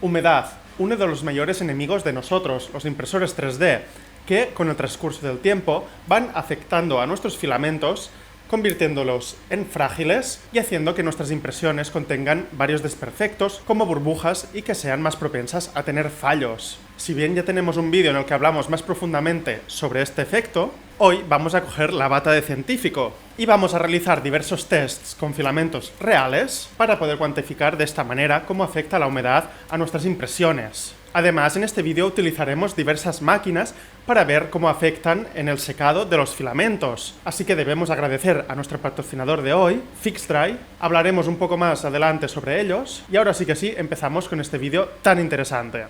Humedad, uno de los mayores enemigos de nosotros, los impresores 3D, que con el transcurso del tiempo van afectando a nuestros filamentos, convirtiéndolos en frágiles y haciendo que nuestras impresiones contengan varios desperfectos como burbujas y que sean más propensas a tener fallos. Si bien ya tenemos un vídeo en el que hablamos más profundamente sobre este efecto, hoy vamos a coger la bata de científico y vamos a realizar diversos tests con filamentos reales para poder cuantificar de esta manera cómo afecta la humedad a nuestras impresiones. Además, en este vídeo utilizaremos diversas máquinas para ver cómo afectan en el secado de los filamentos. Así que debemos agradecer a nuestro patrocinador de hoy, FixDry. Hablaremos un poco más adelante sobre ellos. Y ahora sí que sí, empezamos con este vídeo tan interesante.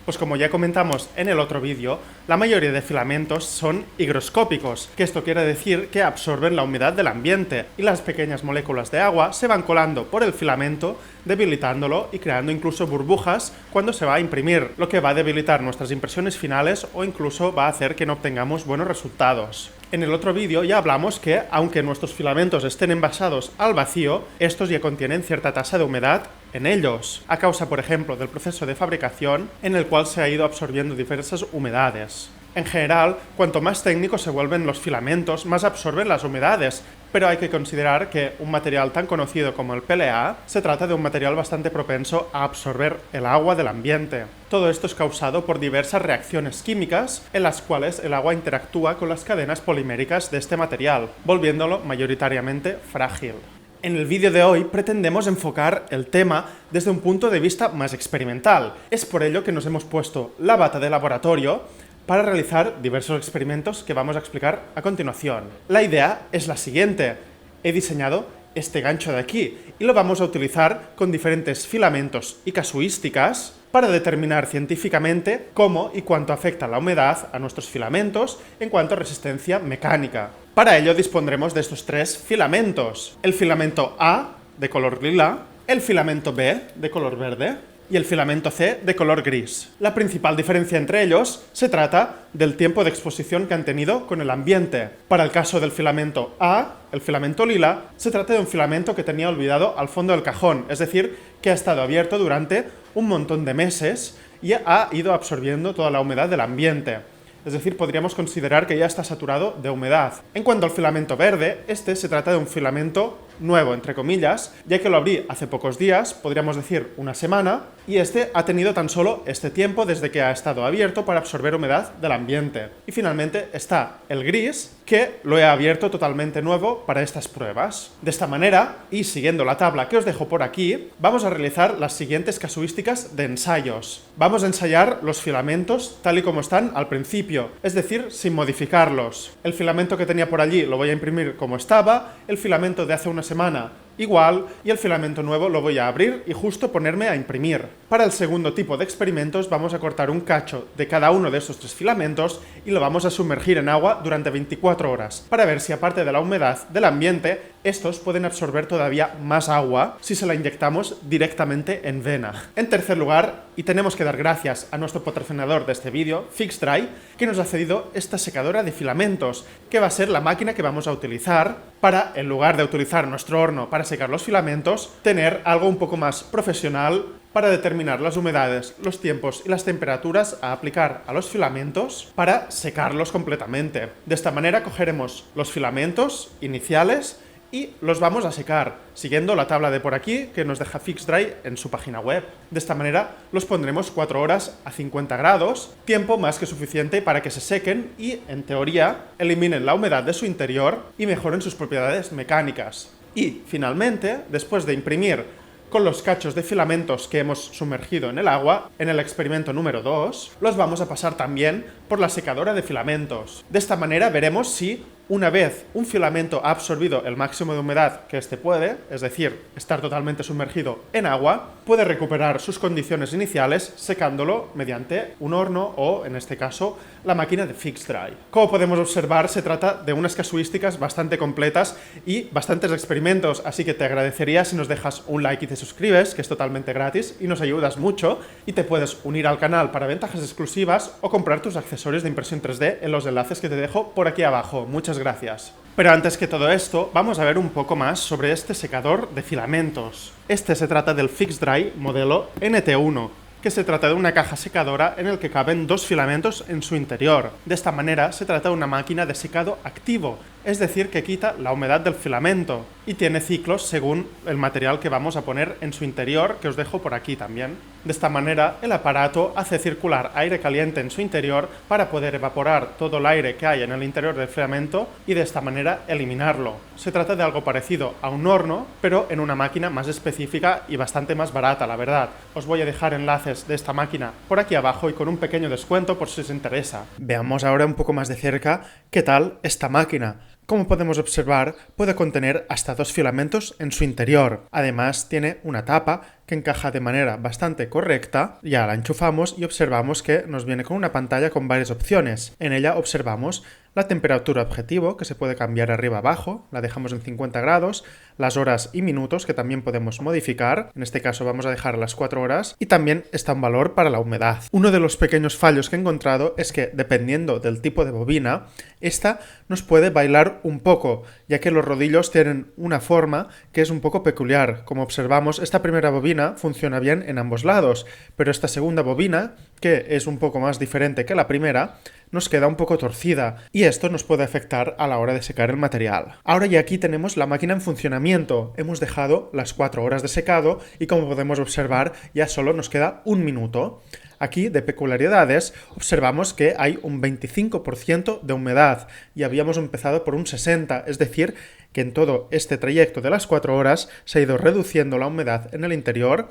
Pues como ya comentamos en el otro vídeo, la mayoría de filamentos son higroscópicos, que esto quiere decir que absorben la humedad del ambiente y las pequeñas moléculas de agua se van colando por el filamento, debilitándolo y creando incluso burbujas cuando se va a imprimir, lo que va a debilitar nuestras impresiones finales o incluso va a hacer que no obtengamos buenos resultados. En el otro vídeo ya hablamos que, aunque nuestros filamentos estén envasados al vacío, estos ya contienen cierta tasa de humedad en ellos, a causa, por ejemplo, del proceso de fabricación en el cual se ha ido absorbiendo diversas humedades. En general, cuanto más técnicos se vuelven los filamentos, más absorben las humedades, pero hay que considerar que un material tan conocido como el PLA se trata de un material bastante propenso a absorber el agua del ambiente. Todo esto es causado por diversas reacciones químicas en las cuales el agua interactúa con las cadenas poliméricas de este material, volviéndolo mayoritariamente frágil. En el vídeo de hoy pretendemos enfocar el tema desde un punto de vista más experimental. Es por ello que nos hemos puesto la bata de laboratorio para realizar diversos experimentos que vamos a explicar a continuación. La idea es la siguiente. He diseñado este gancho de aquí y lo vamos a utilizar con diferentes filamentos y casuísticas para determinar científicamente cómo y cuánto afecta la humedad a nuestros filamentos en cuanto a resistencia mecánica. Para ello dispondremos de estos tres filamentos: el filamento A de color lila, el filamento B de color verde y el filamento C de color gris. La principal diferencia entre ellos se trata del tiempo de exposición que han tenido con el ambiente. Para el caso del filamento A, el filamento lila, se trata de un filamento que tenía olvidado al fondo del cajón, es decir, que ha estado abierto durante un montón de meses y ha ido absorbiendo toda la humedad del ambiente. Es decir, podríamos considerar que ya está saturado de humedad. En cuanto al filamento verde, este se trata de un filamento nuevo, entre comillas, ya que lo abrí hace pocos días, podríamos decir una semana, y este ha tenido tan solo este tiempo desde que ha estado abierto para absorber humedad del ambiente. Y finalmente está el gris, que lo he abierto totalmente nuevo para estas pruebas. De esta manera, y siguiendo la tabla que os dejo por aquí, vamos a realizar las siguientes casuísticas de ensayos. Vamos a ensayar los filamentos tal y como están al principio, es decir, sin modificarlos. El filamento que tenía por allí lo voy a imprimir como estaba, el filamento de hace una semana igual, y el filamento nuevo lo voy a abrir y justo ponerme a imprimir. Para el segundo tipo de experimentos vamos a cortar un cacho de cada uno de estos tres filamentos y lo vamos a sumergir en agua durante 24 horas, para ver si aparte de la humedad del ambiente, estos pueden absorber todavía más agua si se la inyectamos directamente en vena. En tercer lugar, y tenemos que dar gracias a nuestro patrocinador de este vídeo, FixDry, que nos ha cedido esta secadora de filamentos, que va a ser la máquina que vamos a utilizar para, en lugar de utilizar nuestro horno para secar los filamentos, tener algo un poco más profesional para determinar las humedades, los tiempos y las temperaturas a aplicar a los filamentos para secarlos completamente. De esta manera cogeremos los filamentos iniciales y los vamos a secar, siguiendo la tabla de por aquí que nos deja FixDry en su página web. De esta manera los pondremos 4 horas a 50 grados, tiempo más que suficiente para que se sequen y, en teoría, eliminen la humedad de su interior y mejoren sus propiedades mecánicas. Y, finalmente, después de imprimir con los cachos de filamentos que hemos sumergido en el agua, en el experimento número 2, los vamos a pasar también por la secadora de filamentos. De esta manera veremos si, una vez un filamento ha absorbido el máximo de humedad que éste puede, es decir, estar totalmente sumergido en agua, puede recuperar sus condiciones iniciales secándolo mediante un horno o, en este caso, la máquina de FixDry. Como podemos observar, se trata de unas casuísticas bastante completas y bastantes experimentos, así que te agradecería si nos dejas un like y te suscribes, que es totalmente gratis y nos ayudas mucho, y te puedes unir al canal para ventajas exclusivas o comprar tus accesorios de impresión 3D en los enlaces que te dejo por aquí abajo. Muchas Muchas gracias. Pero antes que todo esto, vamos a ver un poco más sobre este secador de filamentos. Este se trata del FixDry modelo NT1, que se trata de una caja secadora en el que caben 2 filamentos en su interior. De esta manera se trata de una máquina de secado activo, es decir, que quita la humedad del filamento y tiene ciclos según el material que vamos a poner en su interior, que os dejo por aquí también. De esta manera el aparato hace circular aire caliente en su interior para poder evaporar todo el aire que hay en el interior del filamento y de esta manera eliminarlo. Se trata de algo parecido a un horno, pero en una máquina más específica y bastante más barata, la verdad. Os voy a dejar enlaces de esta máquina por aquí abajo y con un pequeño descuento por si os interesa. Veamos ahora un poco más de cerca qué tal esta máquina. Como podemos observar, puede contener hasta 2 filamentos en su interior. Además, tiene una tapa que encaja de manera bastante correcta. Ya la enchufamos y observamos que nos viene con una pantalla con varias opciones. En ella observamos la temperatura objetivo, que se puede cambiar arriba abajo, la dejamos en 50 grados, las horas y minutos, que también podemos modificar, en este caso vamos a dejar las 4 horas, y también está un valor para la humedad. Uno de los pequeños fallos que he encontrado es que, dependiendo del tipo de bobina, esta nos puede bailar un poco, ya que los rodillos tienen una forma que es un poco peculiar. Como observamos, esta primera bobina funciona bien en ambos lados, pero esta segunda bobina, que es un poco más diferente que la primera, nos queda un poco torcida y esto nos puede afectar a la hora de secar el material. Ahora ya aquí tenemos la máquina en funcionamiento. Hemos dejado las 4 horas de secado y como podemos observar ya solo nos queda 1 minuto. Aquí, de peculiaridades, observamos que hay un 25% de humedad y habíamos empezado por un 60%, es decir, que en todo este trayecto de las 4 horas se ha ido reduciendo la humedad en el interior,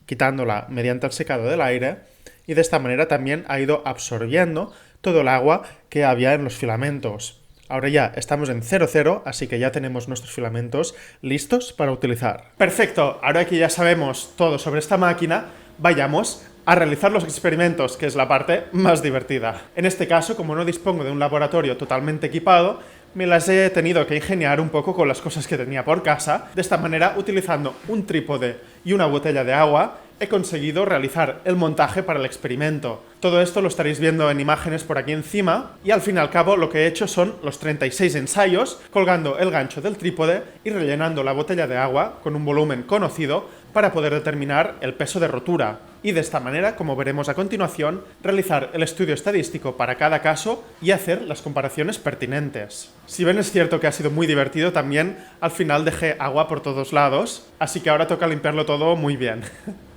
quitándola mediante el secado del aire, y de esta manera también ha ido absorbiendo todo el agua que había en los filamentos. Ahora ya estamos en 0,0, así que ya tenemos nuestros filamentos listos para utilizar. Perfecto, ahora que ya sabemos todo sobre esta máquina, vayamos a realizar los experimentos, que es la parte más divertida. En este caso, como no dispongo de un laboratorio totalmente equipado, me las he tenido que ingeniar un poco con las cosas que tenía por casa. De esta manera, utilizando un trípode y una botella de agua, he conseguido realizar el montaje para el experimento. Todo esto lo estaréis viendo en imágenes por aquí encima y al fin y al cabo lo que he hecho son los 36 ensayos, colgando el gancho del trípode y rellenando la botella de agua con un volumen conocido para poder determinar el peso de rotura. Y de esta manera, como veremos a continuación, realizar el estudio estadístico para cada caso y hacer las comparaciones pertinentes. Si bien es cierto que ha sido muy divertido, también al final dejé agua por todos lados, así que ahora toca limpiarlo todo muy bien.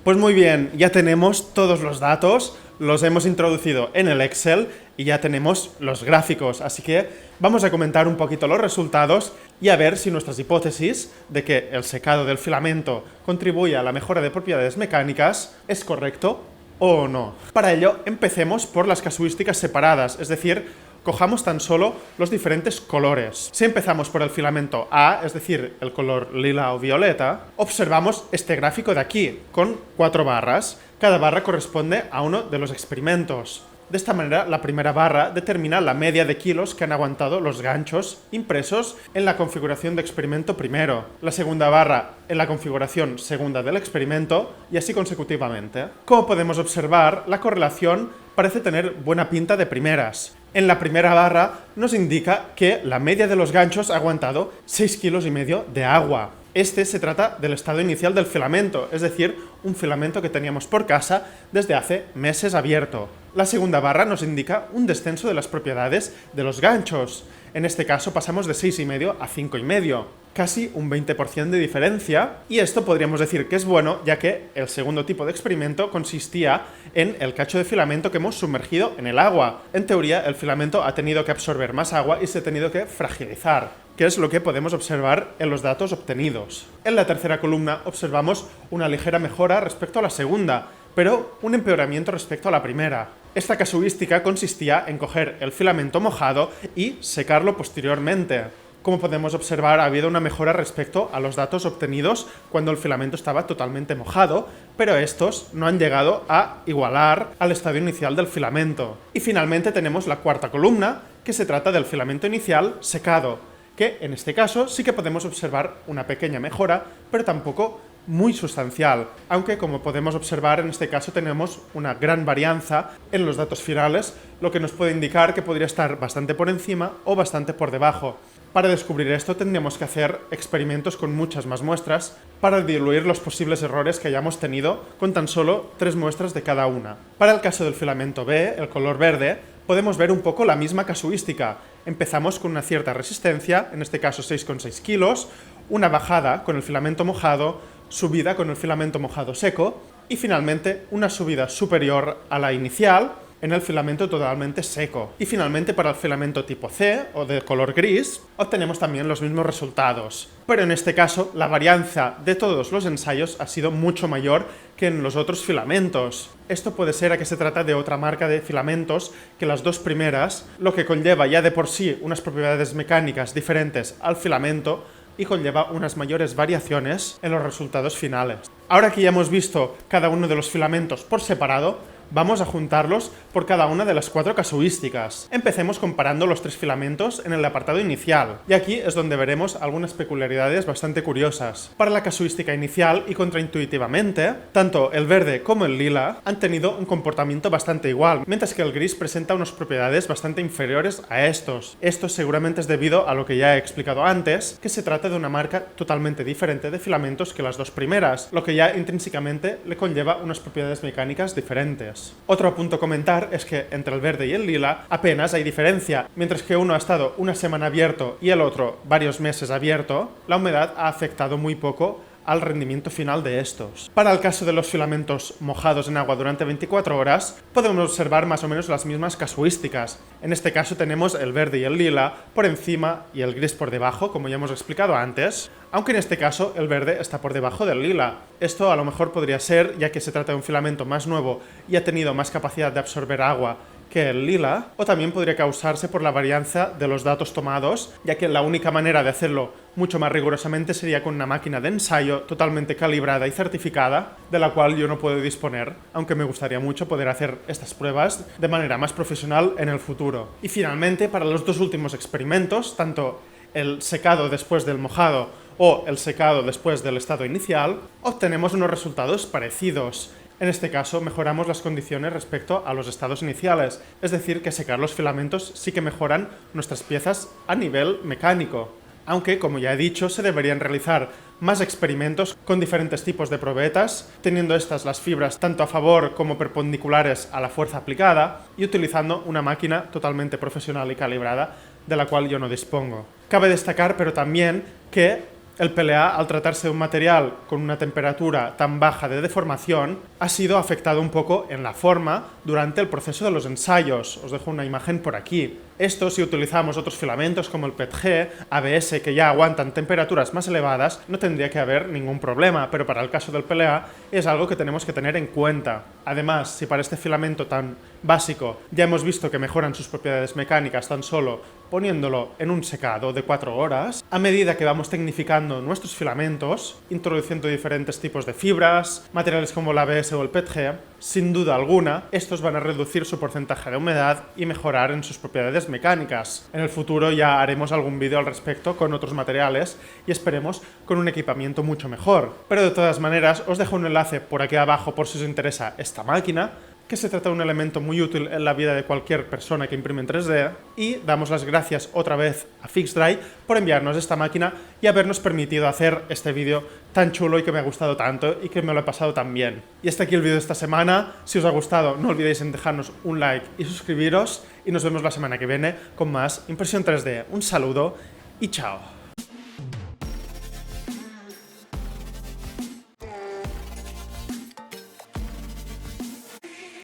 Pues muy bien, ya tenemos todos los datos, los hemos introducido en el Excel y ya tenemos los gráficos, así que vamos a comentar un poquito los resultados y a ver si nuestras hipótesis de que el secado del filamento contribuye a la mejora de propiedades mecánicas es correcto o no. Para ello, empecemos por las casuísticas separadas, es decir, cojamos tan solo los diferentes colores. Si empezamos por el filamento A, es decir, el color lila o violeta, observamos este gráfico de aquí, con 4 barras. Cada barra corresponde a uno de los experimentos. De esta manera, la primera barra determina la media de kilos que han aguantado los ganchos impresos en la configuración de experimento primero, la segunda barra en la configuración segunda del experimento y así consecutivamente. Como podemos observar, la correlación parece tener buena pinta de primeras. En la primera barra nos indica que la media de los ganchos ha aguantado 6,5 kilos de agua. Este se trata del estado inicial del filamento, es decir, un filamento que teníamos por casa desde hace meses abierto. La segunda barra nos indica un descenso de las propiedades de los ganchos. En este caso pasamos de 6,5 a 5,5, casi un 20% de diferencia, y esto podríamos decir que es bueno, ya que el segundo tipo de experimento consistía en el cacho de filamento que hemos sumergido en el agua. En teoría, el filamento ha tenido que absorber más agua y se ha tenido que fragilizar, que es lo que podemos observar en los datos obtenidos. En la tercera columna observamos una ligera mejora respecto a la segunda, pero un empeoramiento respecto a la primera. Esta casuística consistía en coger el filamento mojado y secarlo posteriormente. Como podemos observar, ha habido una mejora respecto a los datos obtenidos cuando el filamento estaba totalmente mojado, pero estos no han llegado a igualar al estadio inicial del filamento. Y finalmente tenemos la cuarta columna, que se trata del filamento inicial secado, que en este caso sí que podemos observar una pequeña mejora, pero tampoco muy sustancial, aunque como podemos observar en este caso tenemos una gran varianza en los datos finales, lo que nos puede indicar que podría estar bastante por encima o bastante por debajo. Para descubrir esto tendríamos que hacer experimentos con muchas más muestras para diluir los posibles errores que hayamos tenido con tan solo 3 muestras de cada una. Para el caso del filamento B, el color verde, podemos ver un poco la misma casuística. Empezamos con una cierta resistencia, en este caso 6,6 kilos, una bajada con el filamento mojado, subida con el filamento mojado seco y finalmente una subida superior a la inicial en el filamento totalmente seco. Y finalmente para el filamento tipo C o de color gris obtenemos también los mismos resultados. Pero en este caso la varianza de todos los ensayos ha sido mucho mayor que en los otros filamentos. Esto puede ser a que se trata de otra marca de filamentos que las dos primeras, lo que conlleva ya de por sí unas propiedades mecánicas diferentes al filamento y conlleva unas mayores variaciones en los resultados finales. Ahora que ya hemos visto cada uno de los filamentos por separado, vamos a juntarlos por cada una de las 4 casuísticas. Empecemos comparando los 3 filamentos en el apartado inicial, y aquí es donde veremos algunas peculiaridades bastante curiosas. Para la casuística inicial y contraintuitivamente, tanto el verde como el lila han tenido un comportamiento bastante igual, mientras que el gris presenta unas propiedades bastante inferiores a estos. Esto seguramente es debido a lo que ya he explicado antes, que se trata de una marca totalmente diferente de filamentos que las dos primeras, lo que ya intrínsecamente le conlleva unas propiedades mecánicas diferentes. Otro punto a comentar es que entre el verde y el lila apenas hay diferencia. Mientras que uno ha estado una semana abierto y el otro varios meses abierto, la humedad ha afectado muy poco al rendimiento final de estos. Para el caso de los filamentos mojados en agua durante 24 horas, podemos observar más o menos las mismas casuísticas. En este caso tenemos el verde y el lila por encima y el gris por debajo, como ya hemos explicado antes, aunque en este caso el verde está por debajo del lila. Esto a lo mejor podría ser ya que se trata de un filamento más nuevo y ha tenido más capacidad de absorber agua que el lila, o también podría causarse por la varianza de los datos tomados, ya que la única manera de hacerlo mucho más rigurosamente sería con una máquina de ensayo totalmente calibrada y certificada, de la cual yo no puedo disponer, aunque me gustaría mucho poder hacer estas pruebas de manera más profesional en el futuro. Y finalmente, para los dos últimos experimentos, tanto el secado después del mojado o el secado después del estado inicial, obtenemos unos resultados parecidos. En este caso mejoramos las condiciones respecto a los estados iniciales, es decir, que secar los filamentos sí que mejoran nuestras piezas a nivel mecánico. Aunque, como ya he dicho, se deberían realizar más experimentos con diferentes tipos de probetas, teniendo estas las fibras tanto a favor como perpendiculares a la fuerza aplicada y utilizando una máquina totalmente profesional y calibrada de la cual yo no dispongo. Cabe destacar, pero también, que el PLA, al tratarse de un material con una temperatura tan baja de deformación, ha sido afectado un poco en la forma durante el proceso de los ensayos. Os dejo una imagen por aquí. Esto, si utilizamos otros filamentos como el PETG, ABS, que ya aguantan temperaturas más elevadas, no tendría que haber ningún problema, pero para el caso del PLA es algo que tenemos que tener en cuenta. Además, si para este filamento tan básico ya hemos visto que mejoran sus propiedades mecánicas tan solo poniéndolo en un secado de 4 horas, a medida que vamos tecnificando nuestros filamentos, introduciendo diferentes tipos de fibras, materiales como el ABS o el PETG, sin duda alguna, estos van a reducir su porcentaje de humedad y mejorar en sus propiedades mecánicas. En el futuro ya haremos algún vídeo al respecto con otros materiales y esperemos con un equipamiento mucho mejor. Pero de todas maneras, os dejo un enlace por aquí abajo por si os interesa esta máquina, que se trata de un elemento muy útil en la vida de cualquier persona que imprime en 3D, y damos las gracias otra vez a Fixdry por enviarnos esta máquina y habernos permitido hacer este vídeo tan chulo y que me ha gustado tanto y que me lo he pasado tan bien. Y hasta aquí el vídeo de esta semana. Si os ha gustado, no olvidéis en dejarnos un like y suscribiros, y nos vemos la semana que viene con más impresión 3D. Un saludo y chao.